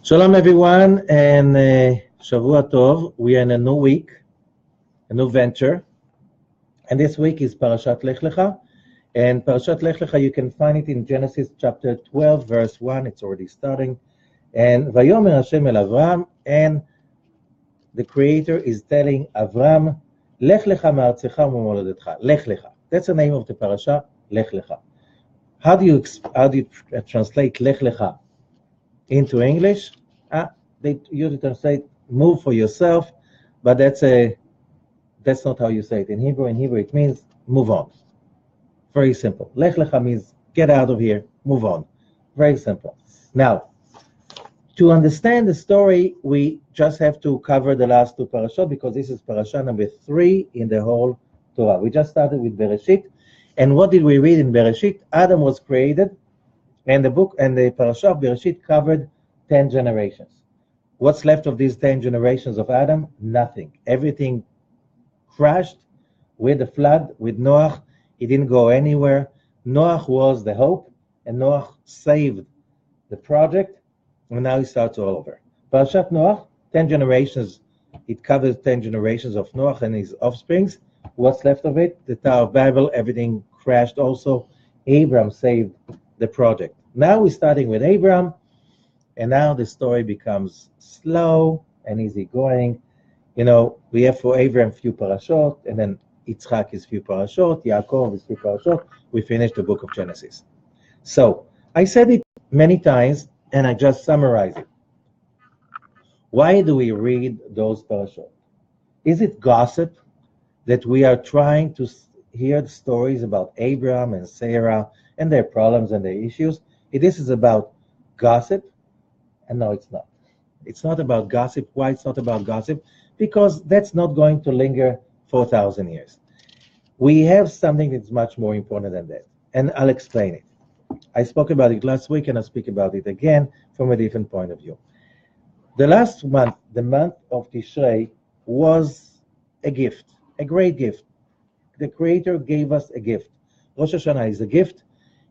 Shalom everyone, and Shavua Tov. We are in a new week, a new venture, and this week is Parashat Lekha. And Parashat Lekha, you can find it in Genesis chapter 12, verse 1. It's already starting. And Vayomer Hashem el Avram, and the Creator is telling Avram, Lech lecha ma'artzecha u'mimoladetcha. Lech lecha. That's the name of the parasha, Lech lecha. How do you translate Lech lecha into English? They usually translate move for yourself, but that's not how you say it in Hebrew. In Hebrew, it means move on. Very simple. Lech lecha means get out of here, move on. Very simple. Now, to understand the story, we just have to cover the last two parashot, because this is parasha number 3 in the whole Torah. We just started with Bereshit, and what did we read in Bereshit? Adam was created, and the book and the parasha of Bereshit covered 10 generations. What's left of these 10 generations of Adam? Nothing. Everything crashed with the flood, with Noah. He didn't go anywhere. Noah was the hope, and Noah saved the project. And now it starts all over. Parashat Noah, 10 generations. It covers 10 generations of Noah and his offsprings. What's left of it? The Tower of Babel, everything crashed also. Abraham saved the project. Now we're starting with Abraham, and now the story becomes slow and easygoing. You know, we have for Abraham few parashot, and then Yitzchak is few parashot, Yaakov is few parashot. We finished the book of Genesis. So, I said it many times, and I just summarize it. Why do we read those parashot? Is it gossip that we are trying to hear the stories about Abraham and Sarah and their problems and their issues? This is about gossip? And no, it's not. It's not about gossip. Why it's not about gossip? Because that's not going to linger 4,000 years. We have something that's much more important than that, and I'll explain it. I spoke about it last week, and I'll speak about it again from a different point of view. The last month, the month of Tishrei, was a gift, a great gift. The Creator gave us a gift. Rosh Hashanah is a gift.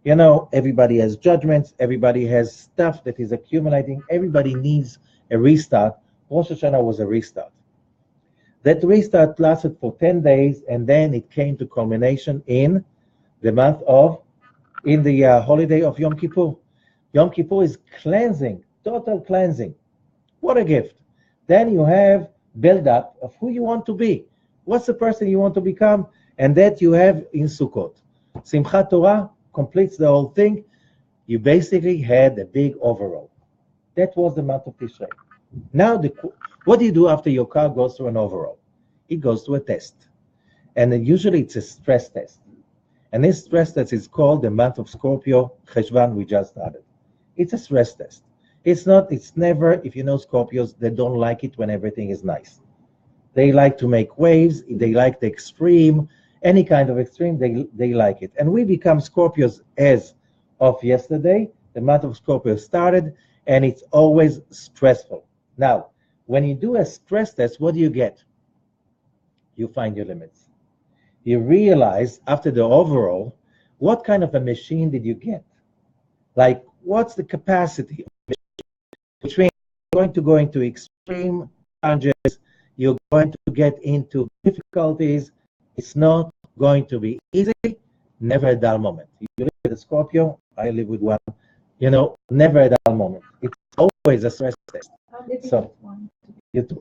You know, everybody has judgments, everybody has stuff that is accumulating, everybody needs a restart. Rosh Hashanah was a restart. That restart lasted for 10 days, and then it came to culmination in the holiday of Yom Kippur. Yom Kippur is cleansing, total cleansing. What a gift. Then you have build-up of who you want to be. What's the person you want to become? And that you have in Sukkot. Simchat Torah completes the whole thing. You basically had a big overall. That was the month of Tishrei. Now, what do you do after your car goes through an overall? It goes to a test. And then usually it's a stress test. And this stress test is called the month of Scorpio, Cheshvan, we just started. It's a stress test. It's never, if you know Scorpios, they don't like it when everything is nice. They like to make waves, they like the extreme, any kind of extreme, they like it. And we become Scorpios as of yesterday. The month of Scorpio started, and it's always stressful. Now, when you do a stress test, what do you get? You find your limits. You realize after the overall, what kind of a machine did you get? Like, what's the capacity? Which means you're going to go into extreme challenges, you're going to get into difficulties. It's not going to be easy, never a dull moment. You live with a Scorpio, I live with one, never a dull moment. It's always a stress test. So,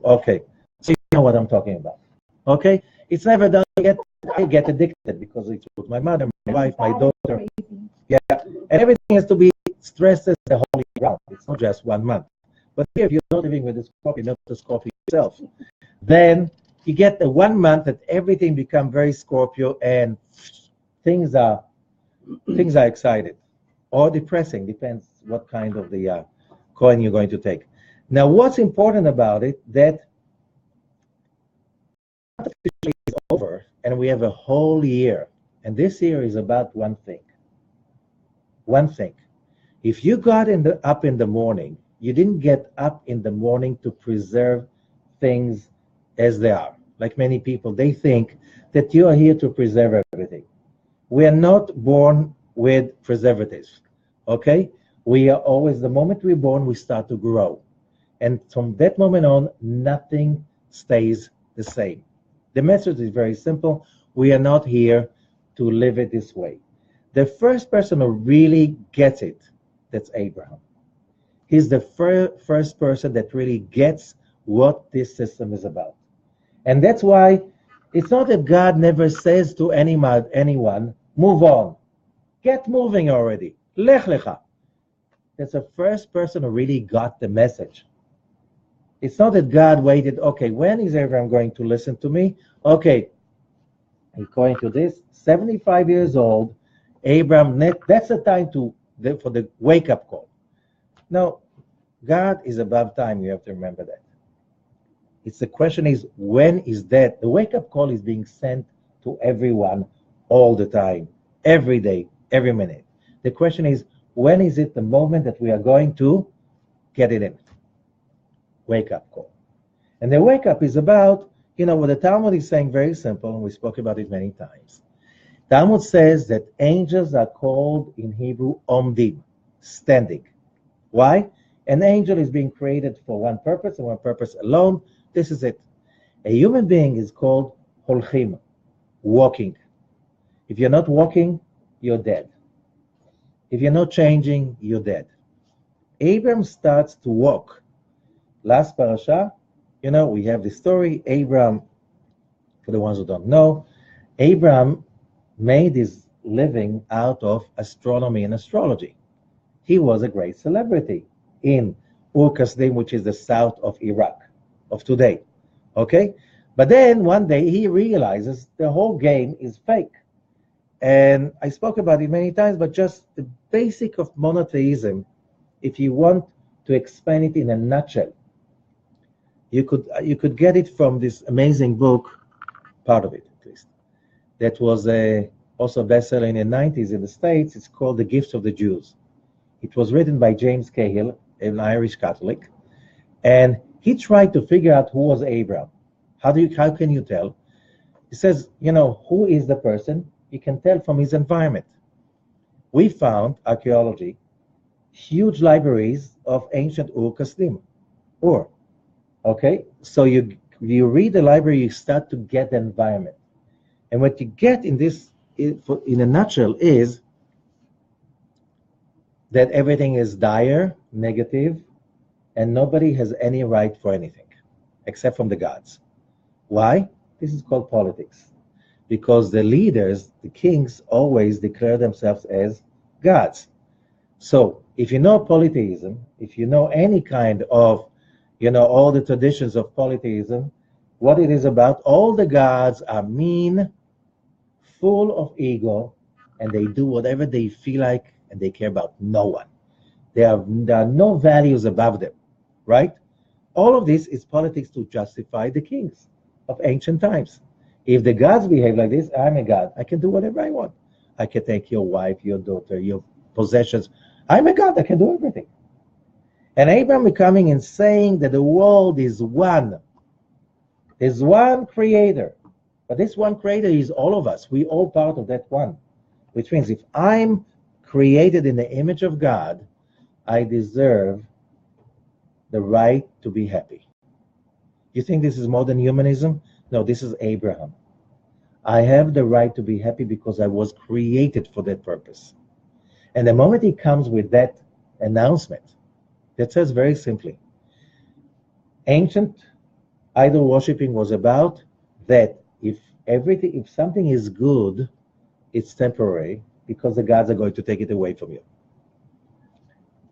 okay, so you know what I'm talking about. Okay, it's never done. I get addicted because it's with my mother, my wife, my daughter. Yeah, and everything has to be stressed as the whole year round. It's not just 1 month. But here, if you're not living with the Scorpio, not the Scorpio yourself, then you get the 1 month that everything becomes very Scorpio, and things are excited or depressing. Depends what kind of the coin you're going to take. Now, what's important about it that is over, and we have a whole year, and this year is about one thing. One thing. If you got up in the morning, you didn't get up in the morning to preserve things as they are. Like many people, they think that you are here to preserve everything. We are not born with preservatives, okay? We are always, the moment we're born, we start to grow. And from that moment on, nothing stays the same. The message is very simple. We are not here to live it this way. The first person who really gets it, that's Abraham. He's the first person that really gets what this system is about. And that's why it's not that God never says to anyone, move on, get moving already, Lekh, Lekha. That's the first person who really got the message. It's not that God waited, okay, when is Abraham going to listen to me? Okay, according to this, 75 years old, Abraham, that's the time for the wake-up call. No, God is above time, you have to remember that. The question is, when is that? The wake-up call is being sent to everyone all the time, every day, every minute. The question is, when is it the moment that we are going to get it in? Wake-up call. And the wake-up is about, what the Talmud is saying, very simple, and we spoke about it many times. Talmud says that angels are called in Hebrew omdim, standing. Why? An angel is being created for one purpose and one purpose alone. This is it. A human being is called holchim, walking. If you're not walking, you're dead. If you're not changing, you're dead. Abram starts to walk. Last parasha, we have the story. Abram, for the ones who don't know, Abram made his living out of astronomy and astrology. He was a great celebrity in Ur-Kasdim, which is the south of Iraq of today. Okay? But then one day he realizes the whole game is fake. And I spoke about it many times, but just the basic of monotheism, if you want to explain it in a nutshell, you could get it from this amazing book, part of it at least, that was also a bestseller in the 90s in the States. It's called The Gifts of the Jews. It was written by James Cahill, an Irish Catholic, and he tried to figure out who was Abraham. How can you tell? He says, who is the person? You can tell from his environment. We found, archaeology, huge libraries of ancient Ur-Kasdim. Okay? So you read the library, you start to get the environment. And what you get in this, in a nutshell, is that everything is dire, negative, and nobody has any right for anything, except from the gods. Why? This is called politics. Because the leaders, the kings, always declare themselves as gods. So if you know polytheism, if you know any kind of, all the traditions of polytheism, what it is about, all the gods are mean, full of ego, and they do whatever they feel like, and they care about no one. There are no values above them, right? All of this is politics to justify the kings of ancient times. If the gods behave like this, I'm a god. I can do whatever I want. I can take your wife, your daughter, your possessions. I'm a god. I can do everything. And Abraham is coming and saying that the world is one. There's one creator. But this one creator is all of us. We all part of that one. Which means if I'm created in the image of God, I deserve the right to be happy. You think this is modern humanism? No, this is Abraham. I have the right to be happy because I was created for that purpose. And the moment he comes with that announcement, that says very simply, ancient idol worshipping was about that if something is good, it's temporary because the gods are going to take it away from you.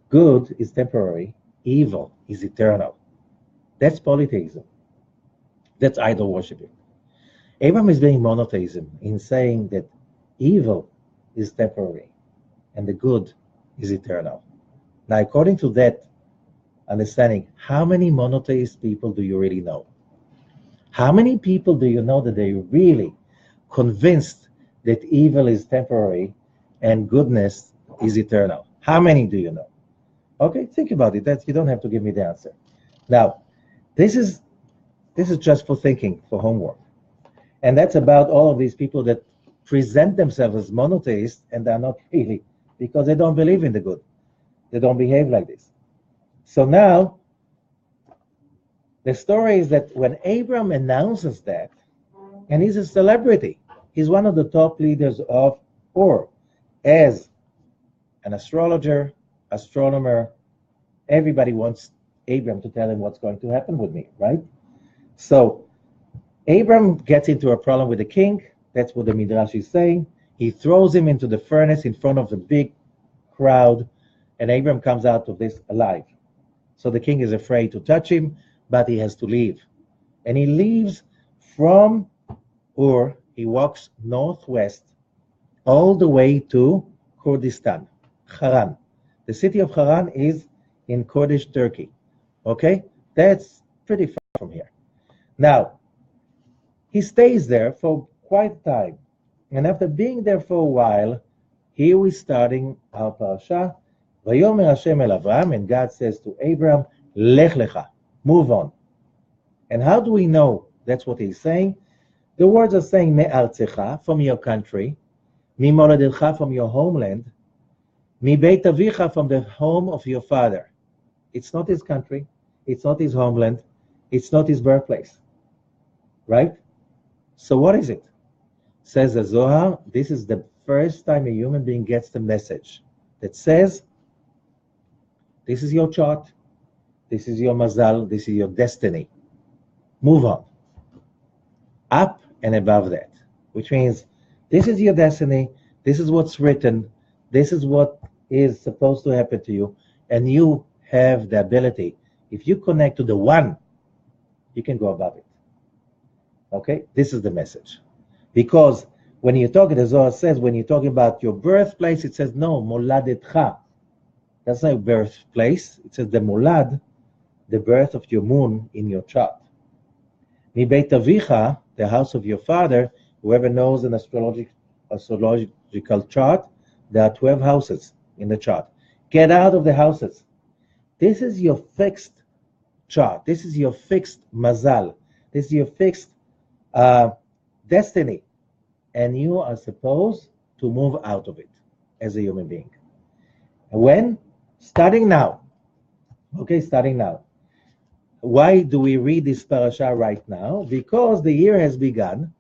Good is temporary, evil is eternal. That's polytheism. That's idol worshipping. Abraham is being monotheism in saying that evil is temporary and the good is eternal. Now, according to that understanding, how many monotheist people do you really know? How many people do you know that they really convinced that evil is temporary and goodness is eternal? How many do you know? Okay, think about it. You don't have to give me the answer. Now, this is just for thinking, for homework. And that's about all of these people that present themselves as monotheists and they're not really, because they don't believe in the good. They don't behave like this. So now, The story is that when Abram announces that, and he's a celebrity, he's one of the top leaders of Ur, as an astrologer, astronomer, everybody wants Abram to tell him what's going to happen with me, right? So Abram gets into a problem with the king. That's what the Midrash is saying. He throws him into the furnace in front of the big crowd, and Abram comes out of this alive. So the king is afraid to touch him, but he has to leave. And he leaves from Ur. He walks northwest all the way to Kurdistan, Haran. The city of Haran is in Kurdish Turkey. Okay? That's pretty far from here. Now, he stays there for quite a time. And after being there for a while, here we're starting our parasha. Vayomer Hashem el Avram, and God says to Abram, Lekh Lekha, move on. And how do we know that's what he's saying? The words are saying me'artzecha, from your country, mimoladilcha, from your homeland, mi beit avicha, from the home of your father. It's not his country, it's not his homeland, it's not his birthplace, right? So what is it? Says the Zohar, this is the first time a human being gets the message that says, this is your chart, this is your mazal, this is your destiny. Move on. Up and above that, which means this is your destiny, this is what's written, this is what is supposed to happen to you, and you have the ability. If you connect to the one, you can go above it. Okay? This is the message. Because when you're talking, the Zohar says, when you're talking about your birthplace, it says, no, moladetcha. That's not birthplace. It says the molad, the birth of your moon in your chart. Mi beit avicha, the house of your father. Whoever knows an astrological chart, there are 12 houses in the chart. Get out of the houses. This is your fixed chart. This is your fixed mazal. This is your fixed destiny. And you are supposed to move out of it as a human being. And when? Starting now. Okay, starting now. Why do we read this parasha right now? Because the year has begun.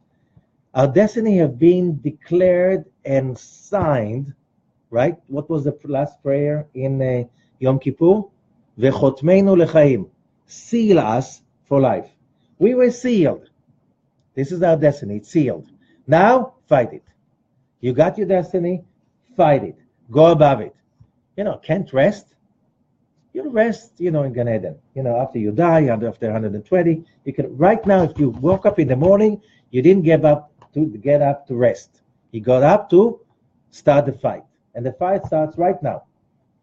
Our destiny have been declared and signed, right? What was the last prayer in Yom Kippur? Vechotmeinu lechaim. Seal us for life. We were sealed. This is our destiny. It's sealed. Now, fight it. You got your destiny, fight it. Go above it. Can't rest. You'll rest, in Gan Eden. After you die, after 120, you can. Right now, if you woke up in the morning, you didn't get up to rest. You got up to start the fight. And the fight starts right now.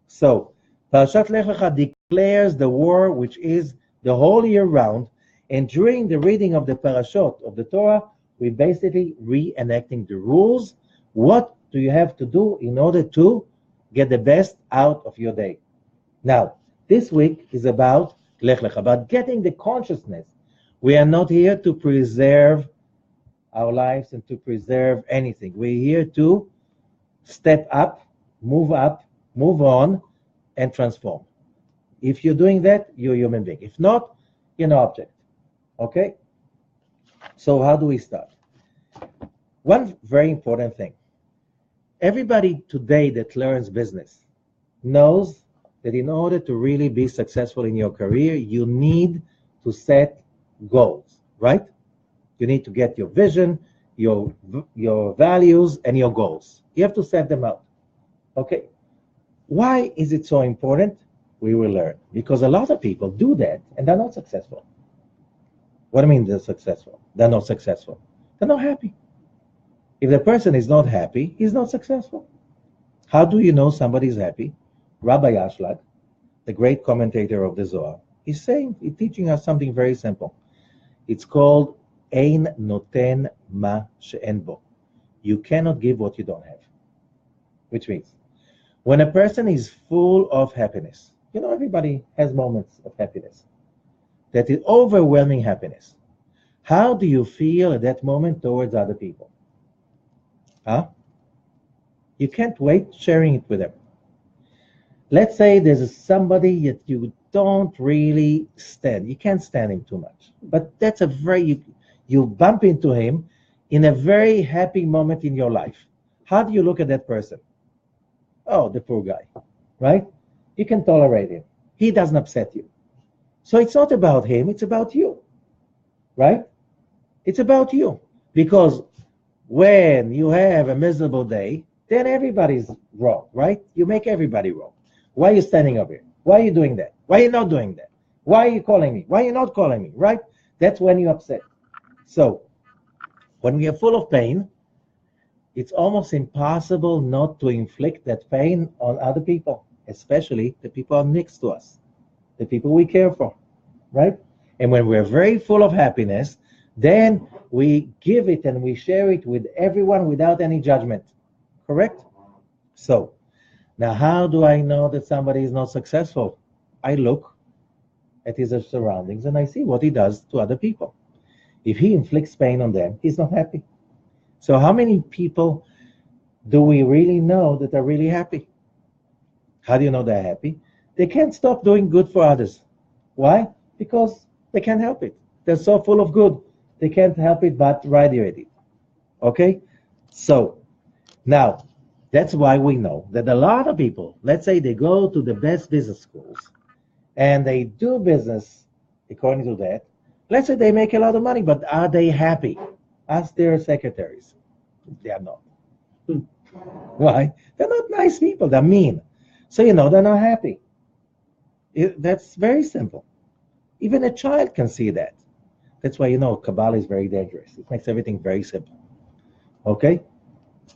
So, Parashat Lekh Lecha declares the war, which is the whole year round. And during the reading of the parashot of the Torah, we're basically reenacting the rules. What do you have to do in order to get the best out of your day? Now, this week is about Lekh Lecha, about getting the consciousness. We are not here to preserve our lives and to preserve anything. We're here to step up, move on, and transform. If you're doing that, you're a human being. If not, you're an object. Okay? So how do we start? One very important thing. Everybody today that learns business knows that in order to really be successful in your career, you need to set goals, right? You need to get your vision, your values, and your goals. You have to set them out. Okay? Why is it so important? We will learn. Because a lot of people do that and they're not successful. What do I mean they're successful? They're not successful. They're not happy. If the person is not happy, he's not successful. How do you know somebody's happy? Rabbi Ashlag, the great commentator of the Zohar, he's teaching us something very simple. It's called Ein Noten Ma She'en Bo. You cannot give what you don't have. Which means, when a person is full of happiness, everybody has moments of happiness. That is overwhelming happiness. How do you feel at that moment towards other people? You can't wait sharing it with them. Let's say there's somebody that you don't really stand. You can't stand him too much. But that's a very, you bump into him in a very happy moment in your life. How do you look at that person? Oh, the poor guy, right? You can tolerate him. He doesn't upset you. So it's not about him, it's about you, right? It's about you. Because when you have a miserable day, then everybody's wrong, right? You make everybody wrong. Why are you standing up here? Why are you doing that? Why are you not doing that? Why are you calling me? Why are you not calling me, right? That's when you're upset. So when we are full of pain, it's almost impossible not to inflict that pain on other people, especially the people next to us, the people we care for, right? And when we're very full of happiness, then we give it and we share it with everyone without any judgment, correct? So now how do I know that somebody is not successful? I look at his surroundings and I see what he does to other people. If he inflicts pain on them, he's not happy. So how many people do we really know that are really happy? How do you know they're happy? They can't stop doing good for others. Why? Because they can't help it. They're so full of good. They can't help it but radiate it. Okay? So now, that's why we know that a lot of people, let's say they go to the best business schools and they do business according to that. Let's say they make a lot of money, but are they happy? Ask their secretaries. They are not. Why? They're not nice people. They're mean. So you know they're not happy. That's very simple. Even a child can see that. That's why you know Kabbalah is very dangerous. It makes everything very simple. Okay?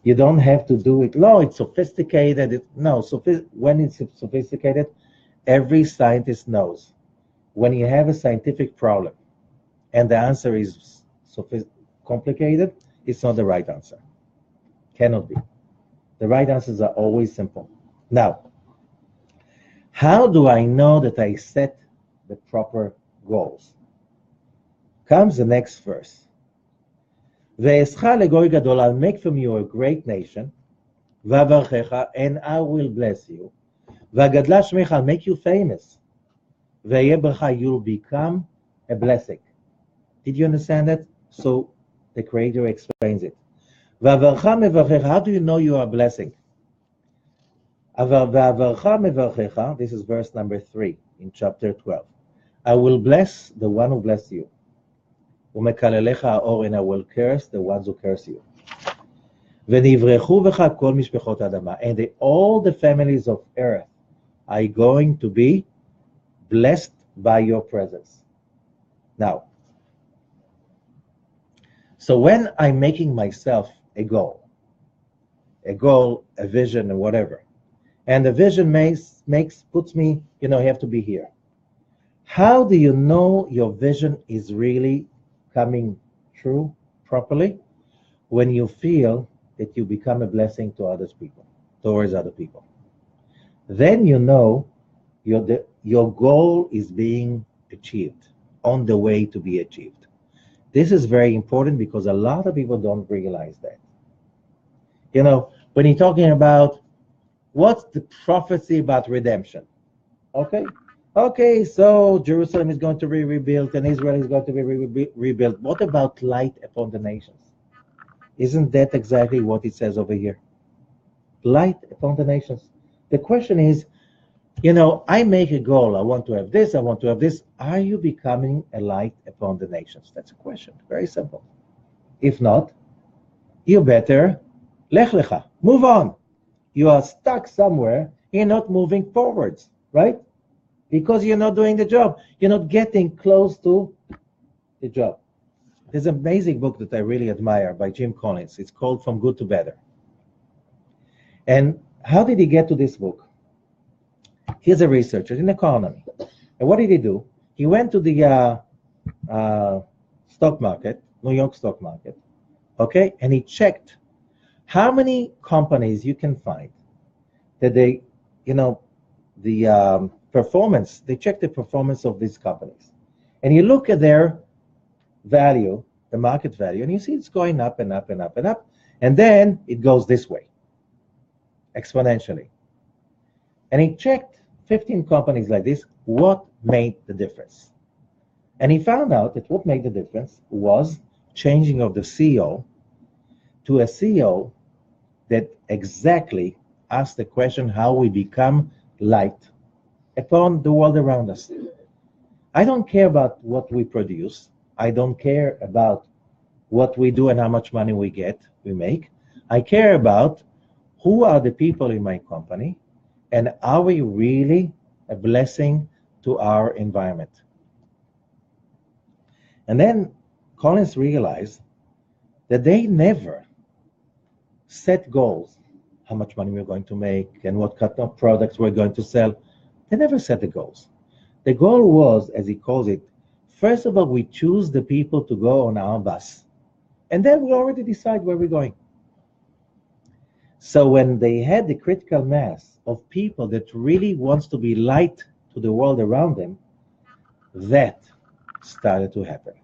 You don't have to do it. No, it's sophisticated. When it's sophisticated, every scientist knows. When you have a scientific problem and the answer is complicated, it's not the right answer. Cannot be. The right answers are always simple. Now, how do I know that I set the proper goals? Comes the next verse. I'll make from you a great nation, and I will bless you. I'll make you famous. You'll become a blessing. Did you understand that? So the Creator explains it. How do you know you are a blessing? This is verse number 3 in chapter 12. I will bless the one who bless you. And I will curse the ones who curse you. And all the families of earth are going to be blessed by your presence. Now, so when I'm making myself a goal, a vision, and whatever, and the vision puts me, you have to be here. How do you know your vision is really coming true properly? When you feel that you become a blessing to towards other people. Then you know your goal is being achieved, on the way to be achieved. This is very important because a lot of people don't realize that. When you're talking about what's the prophecy about redemption? Okay, so Jerusalem is going to be rebuilt and Israel is going to be rebuilt. What about light upon the nations? Isn't that exactly what it says over here? Light upon the nations. The question is, I make a goal. I want to have this. I want to have this. Are you becoming a light upon the nations? That's a question. Very simple. If not, you better Lekha. Move on. You are stuck somewhere. You're not moving forwards, right? Because you're not doing the job. You're not getting close to the job. There's an amazing book that I really admire by Jim Collins. It's called From Good to Better. And how did he get to this book? He's a researcher in economy. And what did he do? He went to the stock market, New York stock market, okay? And he checked how many companies you can find that they, the performance, they check the performance of these companies. And you look at their value, the market value, and you see it's going up and up and up and up. And then it goes this way, exponentially. And he checked 15 companies like this, what made the difference. And he found out that what made the difference was changing of the CEO to a CEO that exactly asked the question how we become light upon the world around us. I don't care about what we produce. I don't care about what we do and how much money we make. I care about who are the people in my company and are we really a blessing to our environment. And then Collins realized that they never set goals, how much money we're going to make and what kind of products we're going to sell. They never set the goals. The goal was, as he calls it, first of all, we choose the people to go on our bus. And then we already decide where we're going. So when they had the critical mass of people that really wants to be light to the world around them, that started to happen.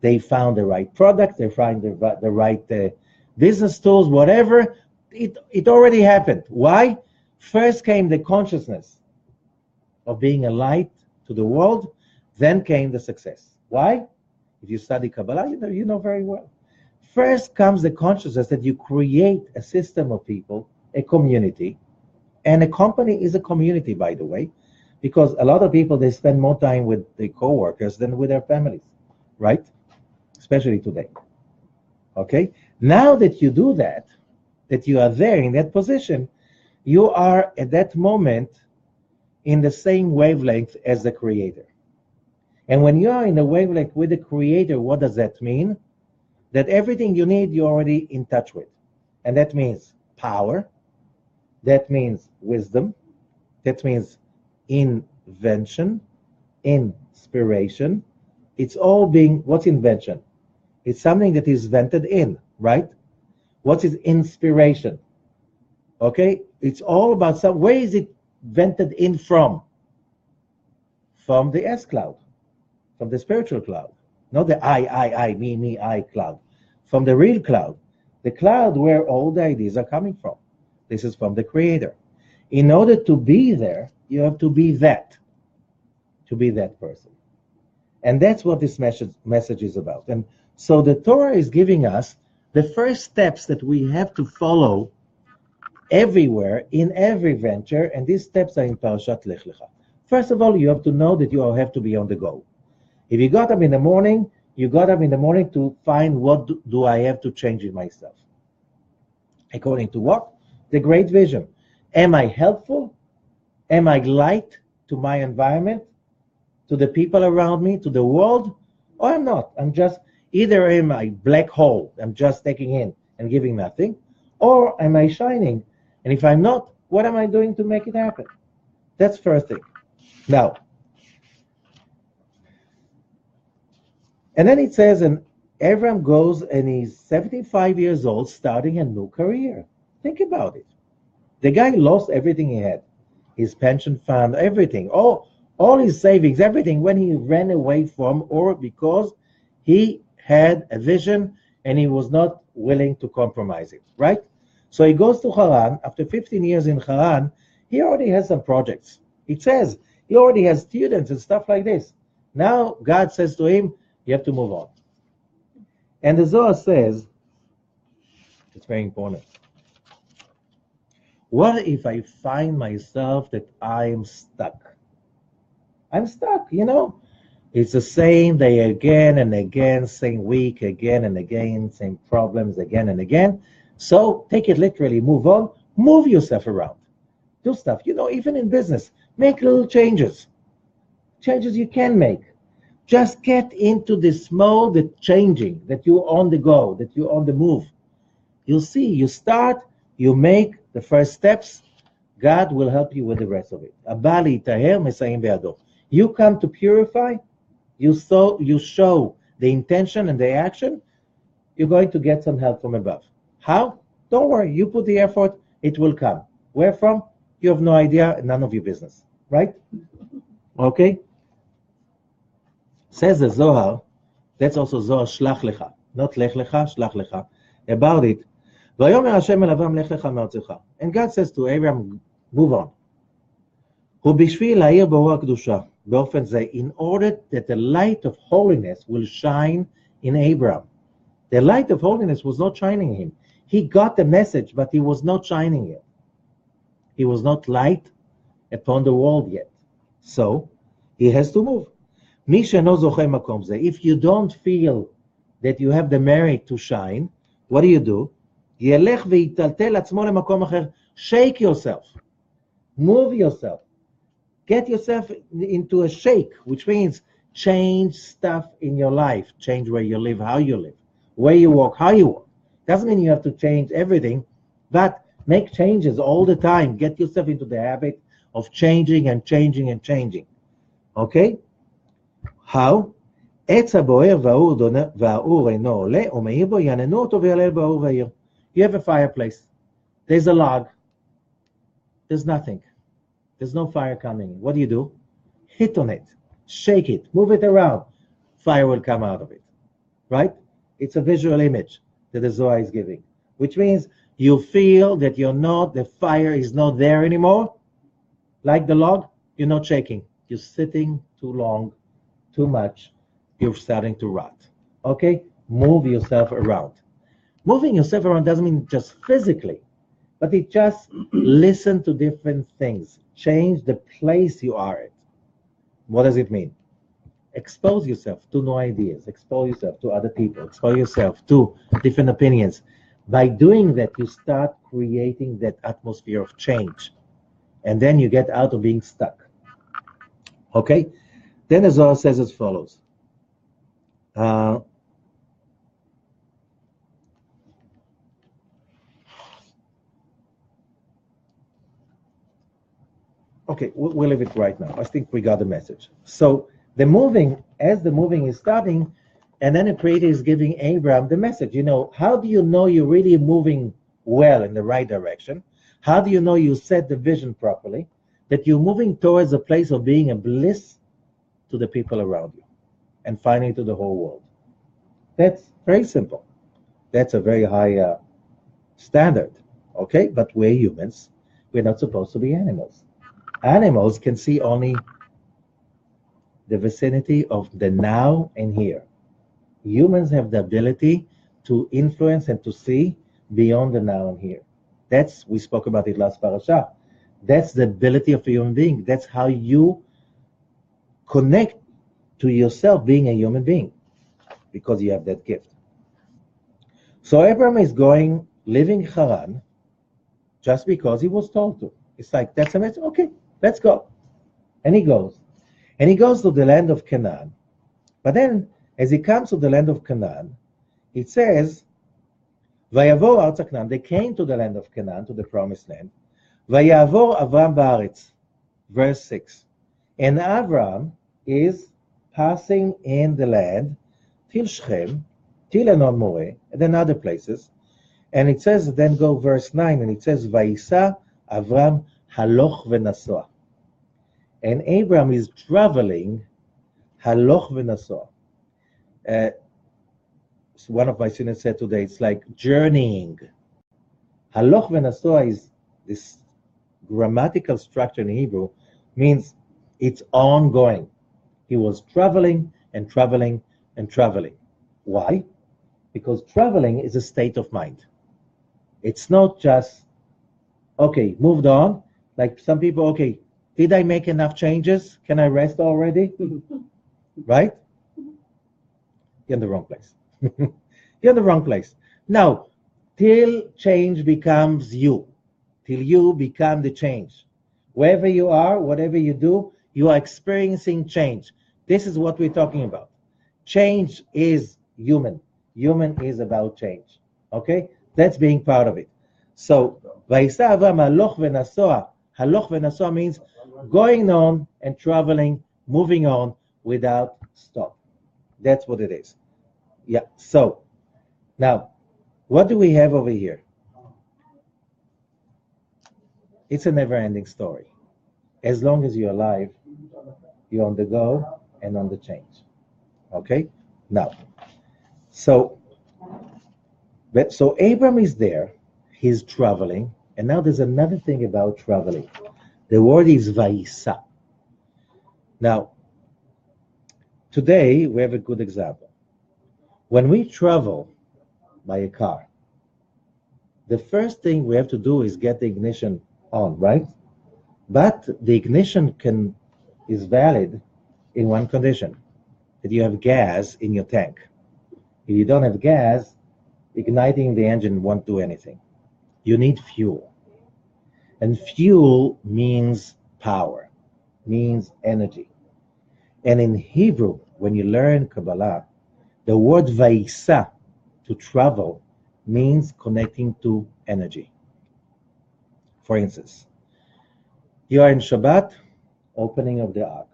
They found the right product, they found the right business tools, whatever. It already happened. Why? First came the consciousness of being a light to the world, then came the success. Why? If you study Kabbalah, you know very well. First comes the consciousness that you create a system of people, a community, and a company is a community, by the way, because a lot of people, they spend more time with their co-workers than with their families, right? Especially today. Okay? Now that you do that you are there in that position, you are at that moment in the same wavelength as the creator. And when you are in the wavelength with the creator, what does that mean? That everything you need, you're already in touch with. And that means power, that means wisdom, that means invention, inspiration. It's all being, what's invention? It's something that is vented in, right? What is inspiration? Okay, it's all about where is it vented in from? From the S cloud, from the spiritual cloud, not the I, me, I cloud. From the real cloud, the cloud where all the ideas are coming from. This is from the creator. In order to be there, you have to be that person. And that's what this message is about. And so the Torah is giving us the first steps that we have to follow everywhere, in every venture, and these steps are in Parashat Lekh. First of all, you have to know that you have to be on the go. If you got up in the morning, you got up in the morning to find what do I have to change in myself. According to what? The great vision. Am I helpful? Am I light to my environment, to the people around me, to the world? Or I'm not. I'm just, either am I black hole, I'm just taking in and giving nothing, or am I shining? And if I'm not, what am I doing to make it happen? That's first thing. Now, and then it says, and Abraham goes and he's 75 years old starting a new career. Think about it. The guy lost everything he had. His pension fund, everything, all his savings, everything, when he ran away from, or because he had a vision and he was not willing to compromise it, right? So he goes to Haran. After 15 years in Haran, he already has some projects. It says he already has students and stuff like this. Now God says to him, you have to move on. And the Zohar says, it's very important. What if I find myself that I'm stuck? I'm stuck, It's the same day again and again, same week again and again, same problems again and again. So take it literally, move on, move yourself around. Do stuff, even in business, make little changes. Changes you can make. Just get into this mode of changing, that you're on the go, that you're on the move. You'll see, you start, you make the first steps, God will help you with the rest of it. Abali taher mesayim be'ado. You come to purify, you show the intention and the action, you're going to get some help from above. How? Don't worry, you put the effort, it will come. Where from? You have no idea, none of your business. Right? Okay? Says the Zohar, that's also Zohar Shlach Lekha, not Lekh Lekha, Shlach Lekha, about it. And God says to Abraham, move on. ובשביל להאיר באור הקדושה, באופן זה, in order that the light of holiness will shine in Abraham. The light of holiness was not shining him. He got the message, but he was not shining it. He was not light upon the world yet. So, he has to move. מי שאינו זוכה מקום זה, if you don't feel that you have the merit to shine, what do? ילך ויטלטל עצמו למקום אחר. Shake yourself. Move yourself. Get yourself into a shake, which means change stuff in your life. Change where you live, how you live, where you walk, how you walk. Doesn't mean you have to change everything, but make changes all the time. Get yourself into the habit of changing and changing and changing. Okay? How? עץ הבוער והאור אינו עולה, ומאיר בו יננו אותו ויעלל באור והעיר. You have a fireplace. There's a log. There's nothing. There's no fire coming. What do? Hit on it. Shake it. Move it around. Fire will come out of it. Right? It's a visual image that the Zohar is giving. Which means you feel that the fire is not there anymore. Like the log, you're not shaking. You're sitting too long, too much. You're starting to rot. Okay? Move yourself around. Moving yourself around doesn't mean just physically, but it just listen to different things. Change the place you are at. What does it mean? Expose yourself to new ideas. Expose yourself to other people. Expose yourself to different opinions. By doing that, you start creating that atmosphere of change. And then you get out of being stuck. Okay? Then the Zohar says as follows. Okay, we'll leave it right now. I think we got the message. So as the moving is starting, and then the Creator is giving Abraham the message. How do you know you're really moving well in the right direction? How do you know you set the vision properly? That you're moving towards a place of being a bliss to the people around you, and finally to the whole world. That's very simple. That's a very high standard, okay? But we're humans. We're not supposed to be animals. Animals can see only the vicinity of the now and here. Humans have the ability to influence and to see beyond the now and here. We spoke about it last parasha. That's the ability of a human being. That's how you connect to yourself being a human being, because you have that gift. So Abraham is living Haran, just because he was told to. It's like, that's a message, okay, let's go. And he goes. And he goes to the land of Canaan. But then, as he comes to the land of Canaan, it says, Vayavo Arza Canaan, they came to the land of Canaan, to the promised land. Vayavor Avram Baaretz, verse 6. And Avram is passing in the land till Shechem, till Enon Moreh, and then other places. And it says, then go verse 9, and it says, Vayisa Avram haloch v'nasoah. And Abraham is traveling haloch v'nasoah. So one of my students said today, it's like journeying. Haloch v'nasoah is this grammatical structure in Hebrew, means it's ongoing. He was traveling and traveling and traveling. Why? Because traveling is a state of mind. It's not just, okay, moved on. Like some people, okay, did I make enough changes? Can I rest already? Right? You're in the wrong place. You're in the wrong place. Now, till change becomes you, till you become the change. Wherever you are, whatever you do, you are experiencing change. This is what we're talking about. Change is human. Human is about change. Okay? That's being part of it. So, Vayisa Avram haloch v'nasoah. Haloch v'nasoah means going on and traveling, moving on without stop. That's what it is. Yeah. So, now, what do we have over here? It's a never-ending story. As long as you're alive, you're on the go and on the change. Okay? Now, so Abram is there, he's traveling, and now there's another thing about traveling. The word is Vaisa. Now, today we have a good example. When we travel by a car, the first thing we have to do is get the ignition on, right? But the ignition is valid in one condition, that you have gas in your tank. If you don't have gas, igniting the engine won't do anything. You need fuel. And fuel means power, means energy. And in Hebrew, when you learn Kabbalah, the word Vaisa, to travel, means connecting to energy. For instance, you are in Shabbat, opening of the Ark.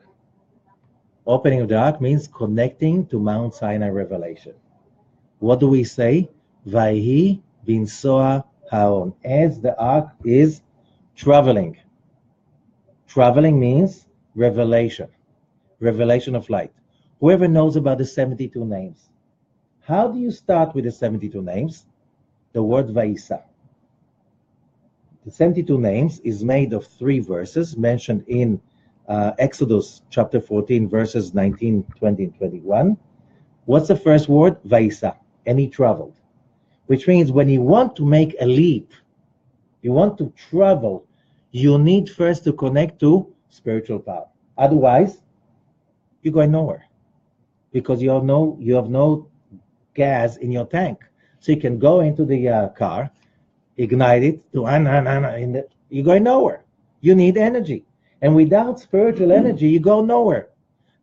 Opening of the Ark means connecting to Mount Sinai revelation. What do we say? Vayhi binsoa haon. As the Ark is traveling. Traveling means revelation. Revelation of light. Whoever knows about the 72 names. How do you start with the 72 names? The word Vaisa. The 72 names is made of 3 verses mentioned in Exodus chapter 14, verses 19, 20, and 21. What's the first word? Vaisa. And he traveled. Which means when you want to make a leap, you want to travel, you need first to connect to spiritual power. Otherwise, you're going nowhere. Because you have no gas in your tank. So you can go into the car, ignite it, you're going nowhere. You need energy. And without spiritual energy, you go nowhere.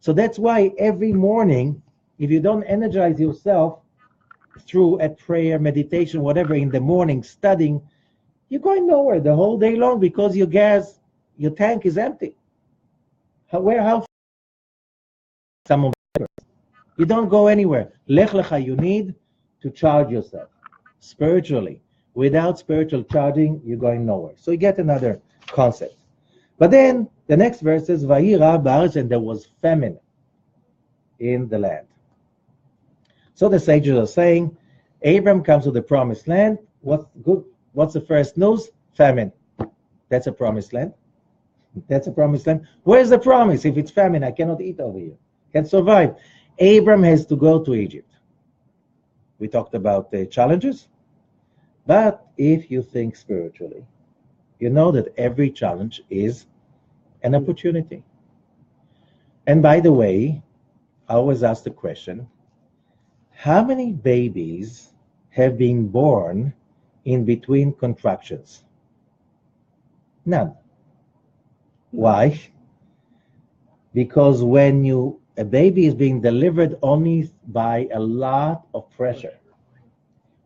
So that's why every morning, if you don't energize yourself through a prayer, meditation, whatever, in the morning, studying, you're going nowhere the whole day long because your tank is empty. How some you don't go anywhere. Lekha, you need to charge yourself spiritually. Without spiritual charging, you're going nowhere. So you get another concept. But then the next verse says, Vayira ba'aretz, and there was famine in the land. So the sages are saying, Abram comes to the promised land. What's the first news? Famine. That's a promised land. That's a promised land. Where's the promise? If it's famine, I cannot eat over here. Can't survive. Abram has to go to Egypt. We talked about the challenges. But if you think spiritually, you know that every challenge is an opportunity. And by the way, I always ask the question, how many babies have been born in between contractions? None. Why? Because when a baby is being delivered only by a lot of pressure.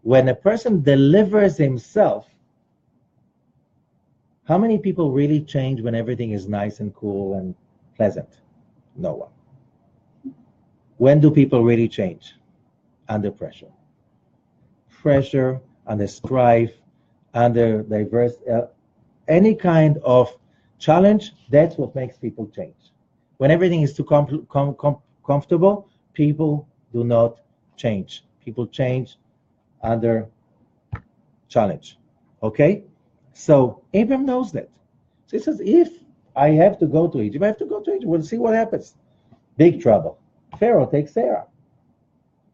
When a person delivers himself, how many people really change when everything is nice and cool and pleasant? No one. When do people really change? Under pressure. Pressure, under strife, under diverse, any kind of challenge, that's what makes people change. When everything is too comfortable, people do not change. People change under challenge. Okay? So Abram knows that. So he says, if I have to go to Egypt, I have to go to Egypt. We'll see what happens. Big trouble. Pharaoh takes Sarah.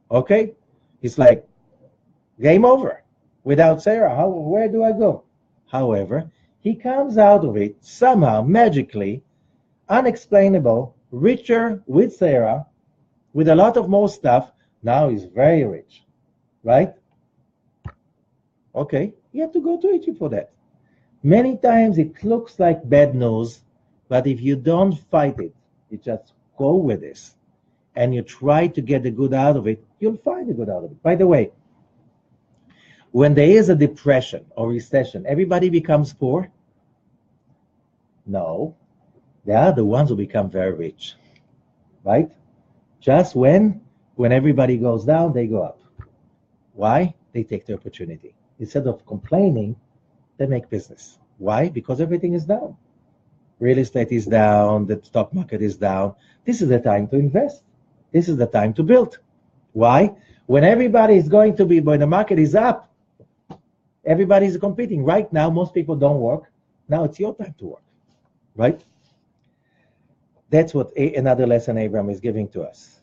Okay? It's like, game over. Without Sarah, where do I go? However, he comes out of it somehow, magically, unexplainable, richer with Sarah, with a lot of more stuff. Now he's very rich, right? Okay, you have to go to Egypt for that. Many times it looks like bad news, but if you don't fight it, you just go with this, and you try to get the good out of it, you'll find the good out of it. By the way, when there is a depression or recession, everybody becomes poor? No. They are the ones who become very rich, right? Just when everybody goes down, they go up. Why? They take the opportunity. Instead of complaining, they make business. Why? Because everything is down. Real estate is down, the stock market is down. This is the time to invest. This is the time to build. Why? When when the market is up, everybody is competing. Right now, most people don't work. Now it's your time to work. right? That's what another lesson Abraham is giving to us.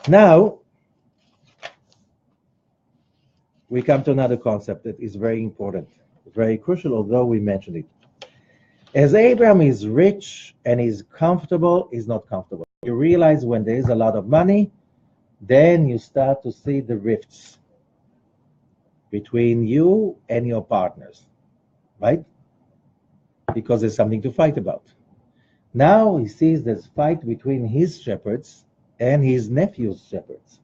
Now, we come to another concept that is very important, very crucial, although we mentioned it. As Abraham is rich and is comfortable, he's not comfortable. You realize when there is a lot of money, then you start to see the rifts between you and your partners, right? Because there's something to fight about. Now he sees there's fight between his shepherds and his nephew's shepherds.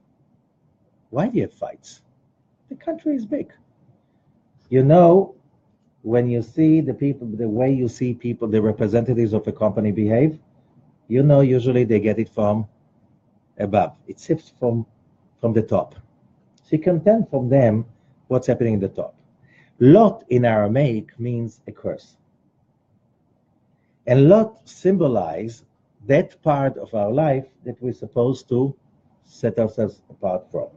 Why do you have fights? The country is big. You know, when you see the people, the way you see people, the representatives of a company behave, you know usually they get it from above. It sips from the top. So you can tell from them what's happening in the top. Lot in Aramaic means a curse. And Lot symbolize that part of our life that we're supposed to set ourselves apart from.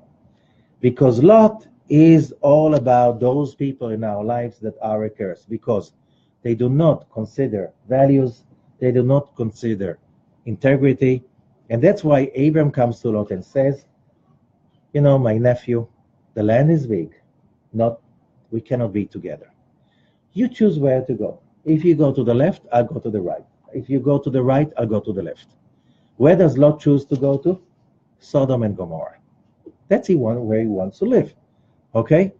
Because Lot is all about those people in our lives that are a curse, because they do not consider values, they do not consider integrity. And that's why Abram comes to Lot and says, you know, my nephew, the land is big, we cannot be together. You choose where to go. If you go to the left, I'll go to the right. If you go to the right, I'll go to the left. Where does Lot choose to go to? Sodom and Gomorrah. That's where he wants to live. Okay?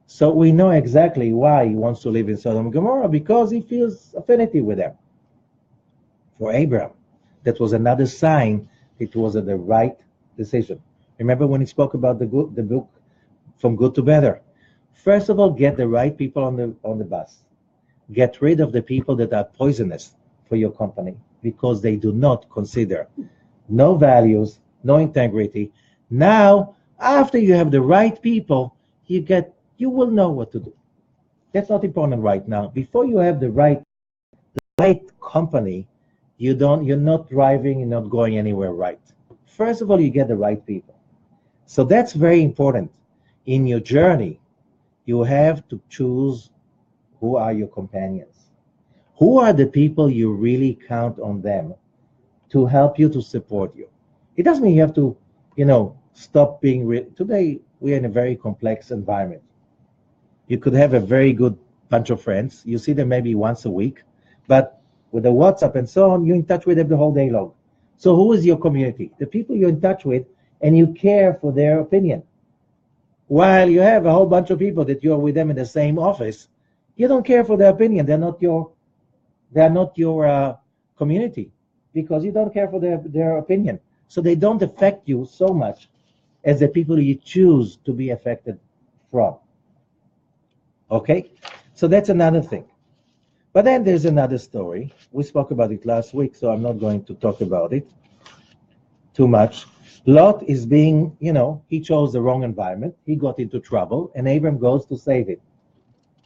So we know exactly why he wants to live in Sodom and Gomorrah, because he feels affinity with them. For Abraham, that was another sign it was the right decision. Remember when he spoke about the book From Good to Better? First of all, get the right people on the bus. Get rid of the people that are poisonous for your company, because they do not consider no values, no integrity. Now, after you have the right people, you will know what to do. That's not important right now. Before you have the right company, you're not driving, you're not going anywhere right. First of all, you get the right people. So that's very important. In your journey, you have to choose who are your companions. Who are the people you really count on them to help you, to support you? It doesn't mean you have to, stop being real. Today, we're in a very complex environment. You could have a very good bunch of friends. You see them maybe once a week, but with the WhatsApp and so on, you're in touch with them the whole day long. So who is your community? The people you're in touch with, and you care for their opinion. While you have a whole bunch of people that you're with them in the same office, you don't care for their opinion. They're not your community, because you don't care for their opinion. So they don't affect you so much as the people you choose to be affected from. Okay? So that's another thing. But then there's another story. We spoke about it last week, so I'm not going to talk about it too much. Lot is being, he chose the wrong environment. He got into trouble, and Abram goes to save him.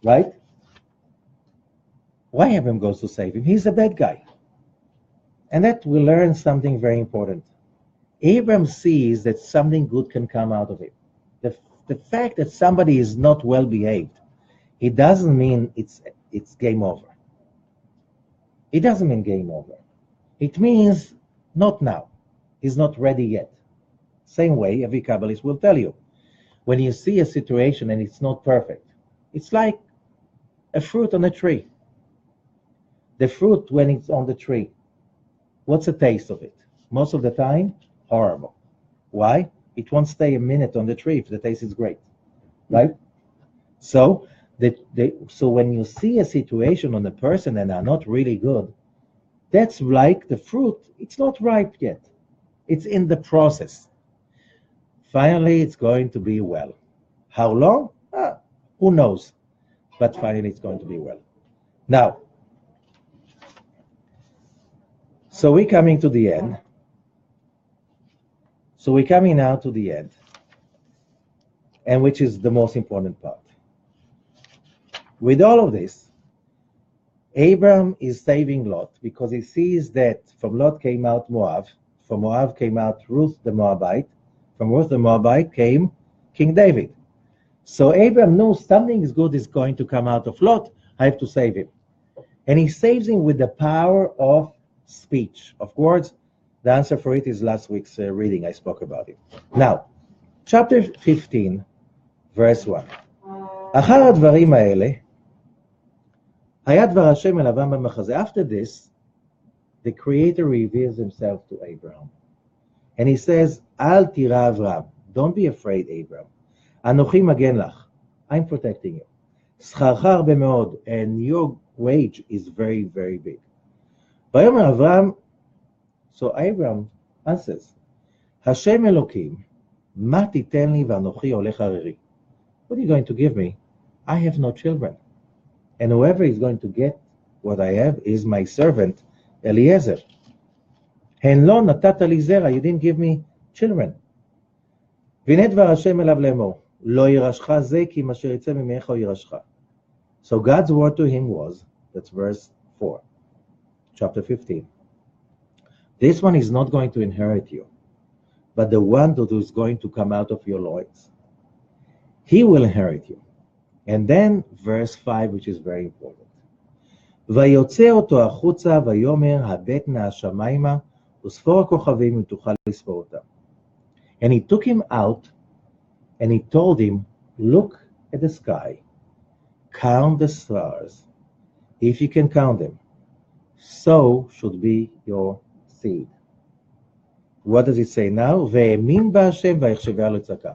Right? Why Abram goes to save him? He's a bad guy. And that we learn something very important. Abram sees that something good can come out of it. The fact that somebody is not well behaved, it doesn't mean it's game over. It doesn't mean game over. It means not now. He's not ready yet. Same way every Kabbalist will tell you. When you see a situation and it's not perfect, it's like a fruit on a tree. The fruit, when it's on the tree, what's the taste of it? Most of the time, horrible. Why? It won't stay a minute on the tree if the taste is great, right? So, so when you see a situation on a person and are not really good, that's like the fruit. It's not ripe yet. It's in the process. Finally, it's going to be well. How long? Who knows? But finally, it's going to be well. Now, so we're coming to the end. So we're coming now to the end, and which is the most important part. With all of this, Abram is saving Lot because he sees that from Lot came out Moab, from Moab came out Ruth the Moabite, from Ruth the Moabite came King David. So Abram knew something good is going to come out of Lot. I have to save him. And he saves him with the power of speech. Of course, the answer for it is last week's reading. I spoke about it. Now, chapter 15, verse 1. אחר הדברים האלה, היה דבר השם אל אברהם במחזה. After this, the Creator reveals himself to Abraham. And he says, אל תירא אברהם. Don't be afraid, Abraham. אנוכי מגן לך. I'm protecting you. שכרך הרבה מאוד, and your wage is very, very big. ויאמר אברהם, so Abraham answers, השם אלוקים, מה תיתן לי ואנוכי הולך ערירי? What are you going to give me? I have no children. And whoever is going to get what I have is my servant, Eliezer. הן לא נתת לי זרע, you didn't give me children. והנה דבר השם אליו לאמור, לא ירשך זה, כי אם אשר יצא ממך הוא ירשך. So God's word to him was, that's verse 4, chapter 15. This one is not going to inherit you, but the one that is going to come out of your loins. He will inherit you. And then verse 5, which is very important. ויוצא אותו החוצה ויאמר הבט נא השמיימה וספור הכוכבים אם תוכל לספור אותם. And he took him out and he told him, look at the sky, count the stars, if you can count them. So should be your seed. What does it say now? והאמין בהשם ויחשביה לצדקה.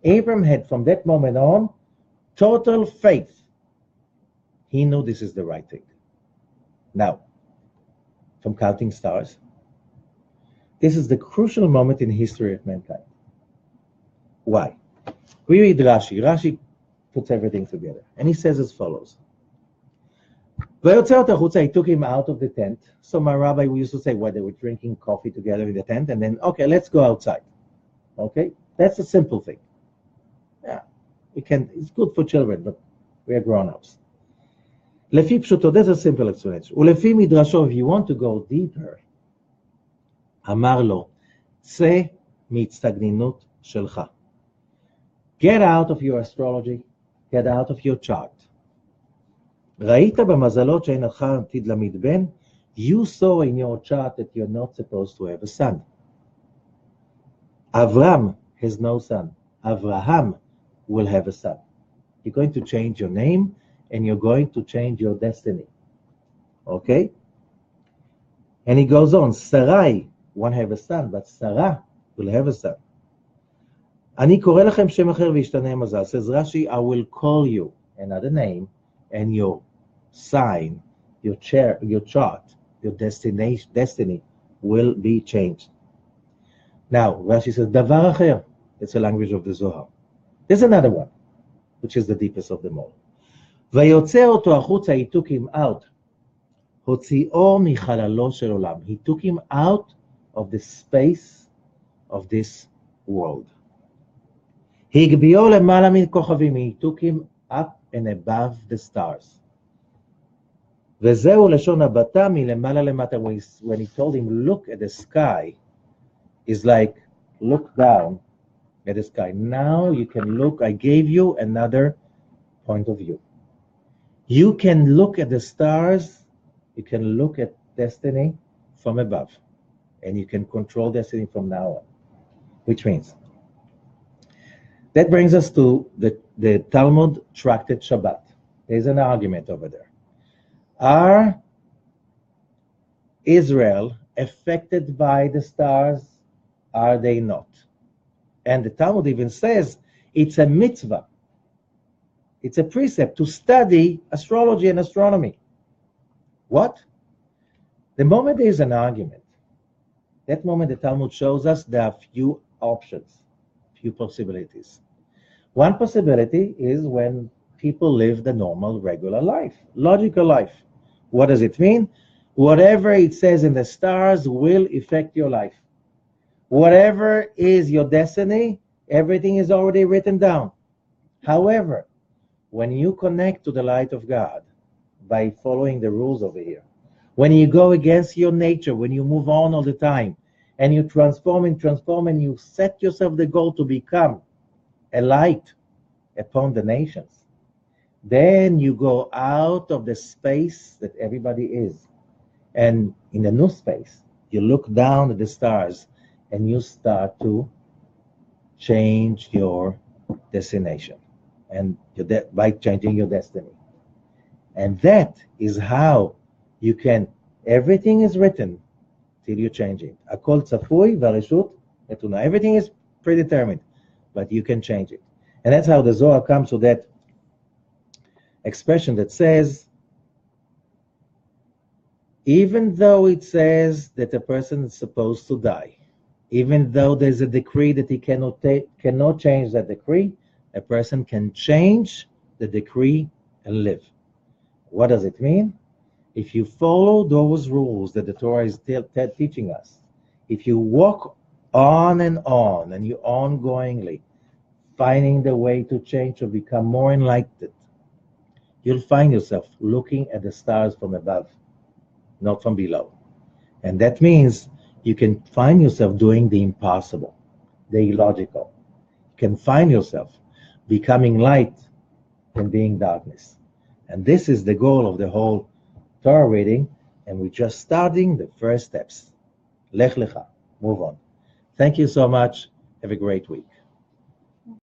Abraham had from that moment on total faith. He knew this is the right thing. Now, from counting stars, this is the crucial moment in the history of mankind. Why? We read Rashi. Rashi puts everything together. And he says as follows. He took him out of the tent. So my rabbi, we used to say, they were drinking coffee together in the tent, and then, okay, let's go outside. Okay? That's a simple thing. Yeah, it's good for children, but we are grown-ups. לפי פשוטו, that's a simple explanation. ולפי מדרשו, if you want to go deeper, אמר לו, צא מהצטגנינות שלך. Get out of your astrology, get out of your chart. ראית במזלות שאין לך עתיד להעמיד בן, you saw in your chart that you're not supposed to have a son. Avram has no son. Avraham will have a son. You're going to change your name and you're going to change your destiny. Okay? And he goes on, Sarai won't have a son, but Sarah will have a son. אני קורא לכם שם אחר וישתנה המזל. Says Rashi, I will call you another name and your sign, your chart, your destiny will be changed. Now, Rashi says, דבר אחר. It's the language of the Zohar. There's another one, which is the deepest of them all. ויוצא אותו החוצה, he took him out. הוציאו מחללו של עולם. He took him out of the space of this world. הגביאו למעלה מכוכבים. He took him up and above the stars. וזהו לשון הבטה מלמעלה למטה. When he told him, look at the sky, it's like, look down at the sky. Now you can look, I gave you another point of view. You can look at the stars, you can look at destiny from above, and you can control destiny from now on. Which means, that brings us to the Talmud Tractate Shabbat. There's an argument over there. Are Israel affected by the stars? Are they not? And the Talmud even says it's a mitzvah. It's a precept to study astrology and astronomy. What? The moment there is an argument, that moment the Talmud shows us there are few options, few possibilities. One possibility is when people live the normal, regular life, logical life. What does it mean? Whatever it says in the stars will affect your life. Whatever is your destiny, everything is already written down. However, when you connect to the light of God by following the rules over here, when you go against your nature, when you move on all the time, and you transform and you set yourself the goal to become a light upon the nations, Then you go out of the space that everybody is. And in the new space, you look down at the stars and you start to change your destination and by changing your destiny. And that is how you can, everything is written till you change it. הכל צפוי והרשות נתונה. Everything is predetermined, but you can change it. And that's how the Zohar comes to that expression that says, even though it says that a person is supposed to die, even though there's a decree that he cannot change that decree, a person can change the decree and live. What does it mean? If you follow those rules that the Torah is teaching us, if you walk on and you ongoingly finding the way to change or become more enlightened, you'll find yourself looking at the stars from above, not from below. And that means you can find yourself doing the impossible, the illogical. You can find yourself becoming light and being darkness. And this is the goal of the whole Torah reading, and we're just starting the first steps. Lekh, Lekha. Move on. Thank you so much. Have a great week.